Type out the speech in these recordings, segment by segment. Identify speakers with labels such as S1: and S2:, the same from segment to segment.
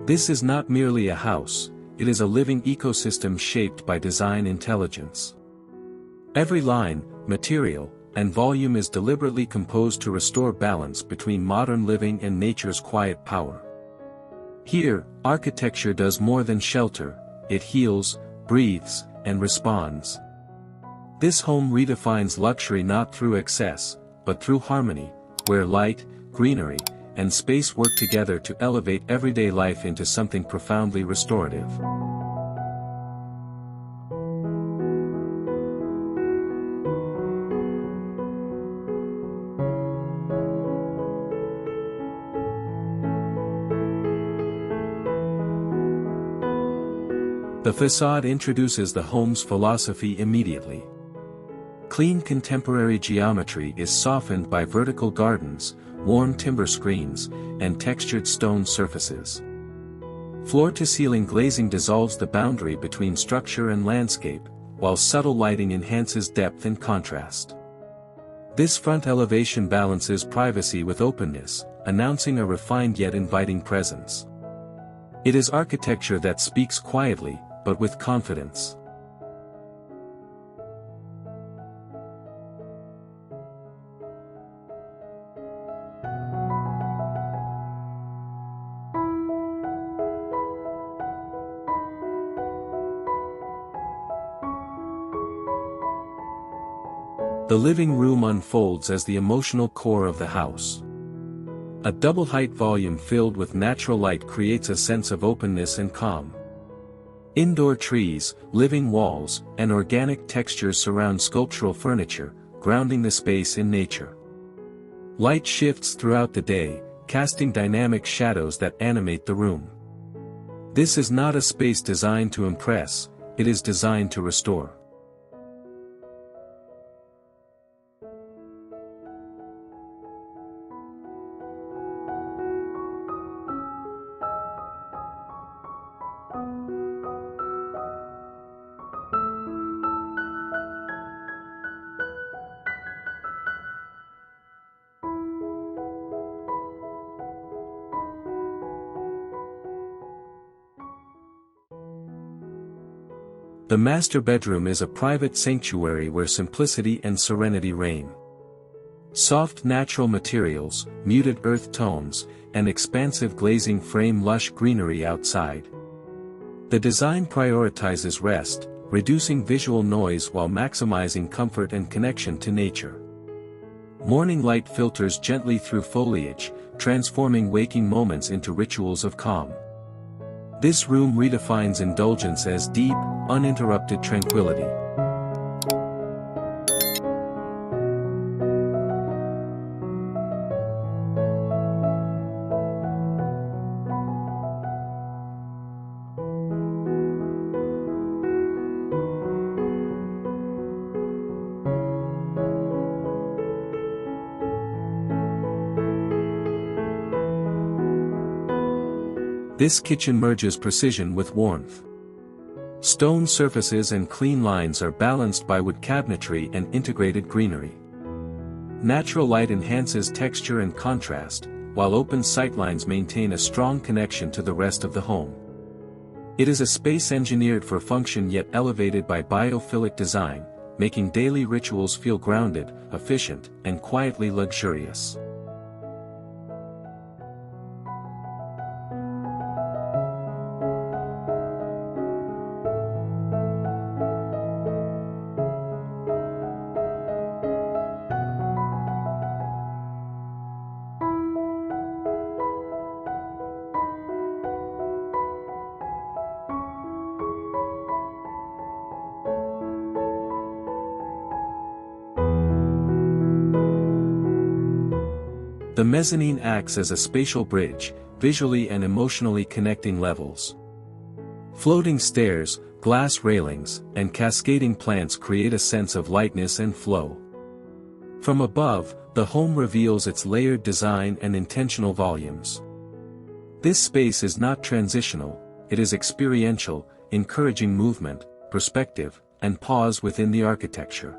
S1: This is not merely a house, it is a living ecosystem shaped by design intelligence. Every line, material, and volume is deliberately composed to restore balance between modern living and nature's quiet power. Here, architecture does more than shelter, it heals, breathes, and responds. This home redefines luxury not through excess, but through harmony, where light, greenery, and space work together to elevate everyday life into something profoundly restorative. The facade introduces the home's philosophy immediately. Clean contemporary geometry is softened by vertical gardens, warm timber screens, and textured stone surfaces. Floor-to-ceiling glazing dissolves the boundary between structure and landscape, while subtle lighting enhances depth and contrast. This front elevation balances privacy with openness, announcing a refined yet inviting presence. It is architecture that speaks quietly, but with confidence. The living room unfolds as the emotional core of the house. A double-height volume filled with natural light creates a sense of openness and calm. Indoor trees, living walls, and organic textures surround sculptural furniture, grounding the space in nature. Light shifts throughout the day, casting dynamic shadows that animate the room. This is not a space designed to impress, it is designed to restore. The master bedroom is a private sanctuary where simplicity and serenity reign. Soft natural materials, muted earth tones, and expansive glazing frame lush greenery outside. The design prioritizes rest, reducing visual noise while maximizing comfort and connection to nature. Morning light filters gently through foliage, transforming waking moments into rituals of calm. This room redefines indulgence as deep, uninterrupted tranquility. This kitchen merges precision with warmth. Stone surfaces and clean lines are balanced by wood cabinetry and integrated greenery. Natural light enhances texture and contrast, while open sightlines maintain a strong connection to the rest of the home. It is a space engineered for function yet elevated by biophilic design, making daily rituals feel grounded, efficient, and quietly luxurious. The mezzanine acts as a spatial bridge, visually and emotionally connecting levels. Floating stairs, glass railings, and cascading plants create a sense of lightness and flow. From above, the home reveals its layered design and intentional volumes. This space is not transitional, it is experiential, encouraging movement, perspective, and pause within the architecture.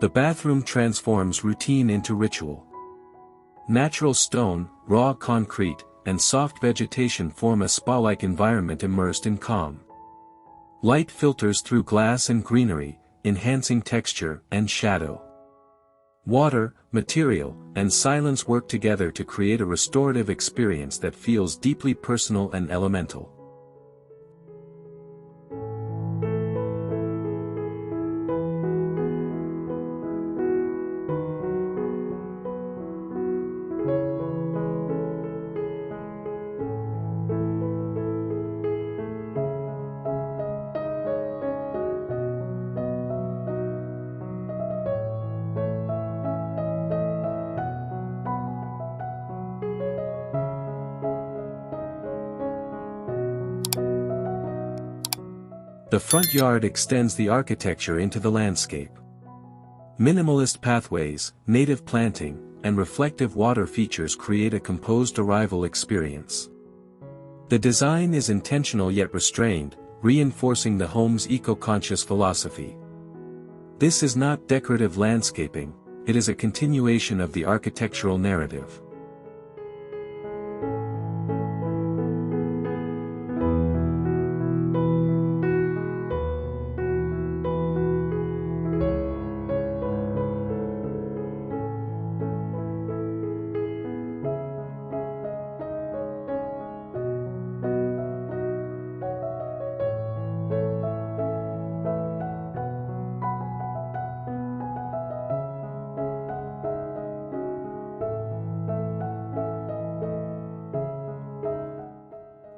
S1: The bathroom transforms routine into ritual. Natural stone, raw concrete, and soft vegetation form a spa-like environment immersed in calm. Light filters through glass and greenery, enhancing texture and shadow. Water, material, and silence work together to create a restorative experience that feels deeply personal and elemental. The front yard extends the architecture into the landscape. Minimalist pathways, native planting, and reflective water features create a composed arrival experience. The design is intentional yet restrained, reinforcing the home's eco-conscious philosophy. This is not decorative landscaping, it is a continuation of the architectural narrative.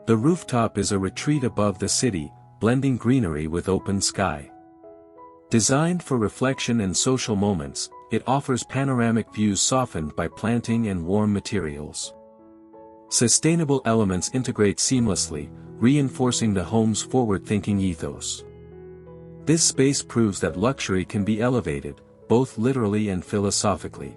S1: The rooftop is a retreat above the city, blending greenery with open sky. Designed for reflection and social moments, it offers panoramic views softened by planting and warm materials. Sustainable elements integrate seamlessly, reinforcing the home's forward-thinking ethos. This space proves that luxury can be elevated, both literally and philosophically.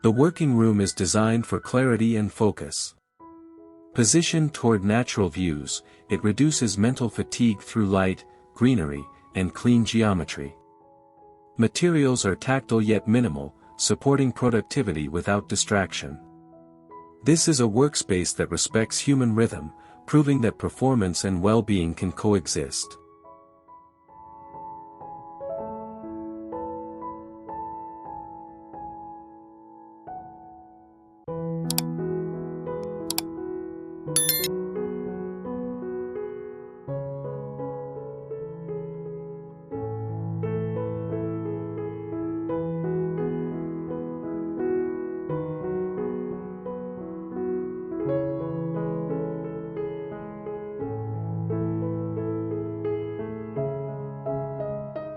S1: The working room is designed for clarity and focus. Positioned toward natural views, it reduces mental fatigue through light, greenery, and clean geometry. Materials are tactile yet minimal, supporting productivity without distraction. This is a workspace that respects human rhythm, proving that performance and well-being can coexist.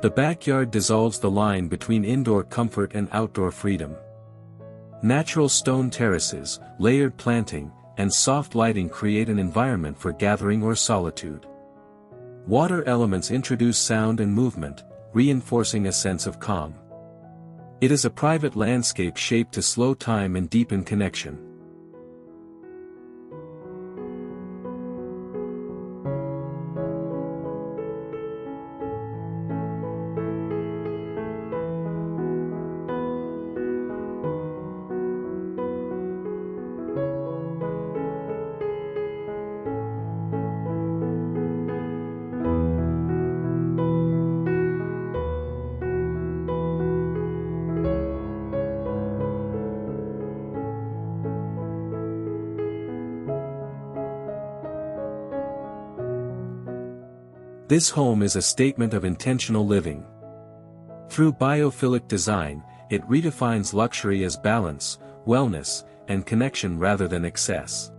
S1: The backyard dissolves the line between indoor comfort and outdoor freedom. Natural stone terraces, layered planting, and soft lighting create an environment for gathering or solitude. Water elements introduce sound and movement, reinforcing a sense of calm. It is a private landscape shaped to slow time and deepen connection. This home is a statement of intentional living. Through biophilic design, it redefines luxury as balance, wellness, and connection rather than excess.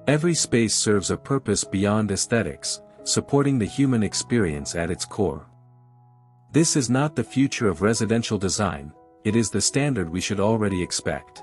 S1: Every space serves a purpose beyond aesthetics, supporting the human experience at its core. This is not the future of residential design, it is the standard we should already expect.